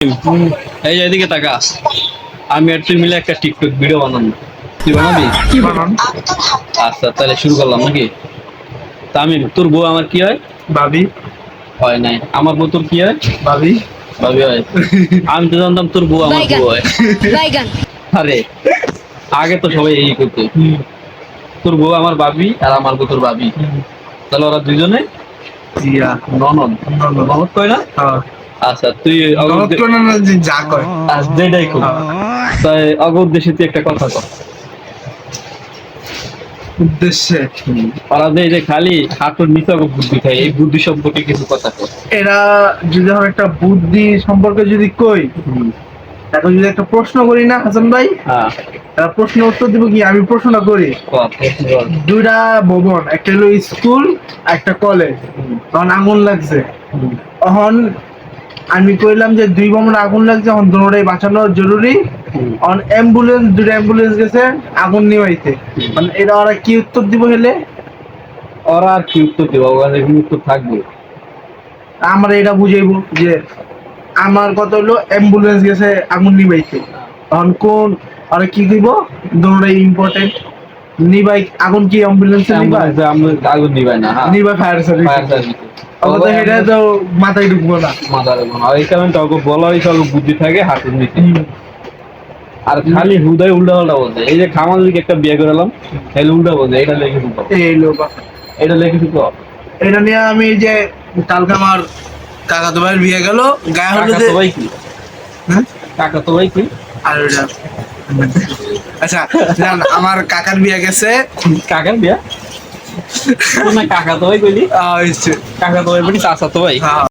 এই যে এদিকে তাকা। আমি আর তুই মিলে একটা টিকটক ভিডিও বানাবো। তুই বানাবি? কি বানান? আচ্ছা তাহলে শুরু করলাম নাকি? তামিম, তোর বউ আমার কি হয়? ভাবি। হয় নাই। আমার বউ তোর কি হয়? ভাবি। ভাবি হয়। আমি তো জানতাম তোর বউ আমার বউ হয়। বাইগান আরে আগে তো সবাই এই করতো। তোর বউ আমার ভাবি আর আমার বউ তোর ভাবি। তাহলে ওরা দুজনে জিয়া। ননদ। ননদ কয় না? হ্যাঁ। আচ্ছা তুই ননদ কোন না যে যা কয়। যেটাই খুব তাই উদ্দেশ্যে তুই একটা কথা কর। উদ্দেশ্যে ওরা যে খালি হাঁটুর নিচে বুদ্ধি খায়, এই বুদ্ধি সম্পর্কে কিছু কথা কর। এরা যদি আমি একটা বুদ্ধি সম্পর্কে যদি কই, এখন যদি একটা প্রশ্ন করি না হাসান ভাই, হ্যাঁ তারা প্রশ্ন উত্তর দিব কি? আমি প্রশ্নটা করি। দুইটা ভবন, একটা হলো স্কুল একটা কলেজ, তখন আগুন লাগছে। তখন আমি কইলাম যে দুই ভবনে আগুন লাগছে, এখন দুটোটাই বাঁচানো জরুরি। অন অ্যাম্বুলেন্স, দুটো অ্যাম্বুলেন্স গেছে আগুন নিভাইতে। মানে এরা ওরা কি উত্তর দিব হেলে? ওরা আর কি উত্তর দেবো? ওরা এখানে উত্তর থাকবে। আমরা এটা বুঝাইবো যে আমার কথা হলো অ্যাম্বুলেন্স গেছে আগুন নিভাইতে, তখন কোন আর কি দিব? দুটোটাই ইম্পর্টেন্ট। নিভাই আগুন কি অ্যাম্বুলেন্সে নিভাই? আগুন নিবাই না। নিভাই ফায়ার সার্ভিস। ফায়ার সার্ভিস আবার তো এটা তো মাথায় ঢুকবো না। মাথার এই কারণে তোকে বলা হয়েছে অল্প বুদ্ধি থাকে হাঁটুর নিচে। আর খালি হুদায় উল্টা পাল্টা বলছে। এই যে খামাল দিকে একটা বিয়ে করালাম, তাহলে উল্টা বলছে এটা লেখে দিত, এই লোক এটা লেখে দিত। এটা নিয়ে আমি এই যে কালকে আমার কাকা তো ভাইয়ের বিয়ে গেল, গায়ে কাকা হলুদে। তো ভাই কি? হ্যাঁ? কাকা তো ভাই কি? আর ওইটা আচ্ছা জান, আমার কাকার বিয়ে গেছে। কাকার বিয়া? না কাকা তো ভাই কইলি? হচ্ছে কাকা তো ভাই বলি চাচা তো ভাই। হ্যাঁ।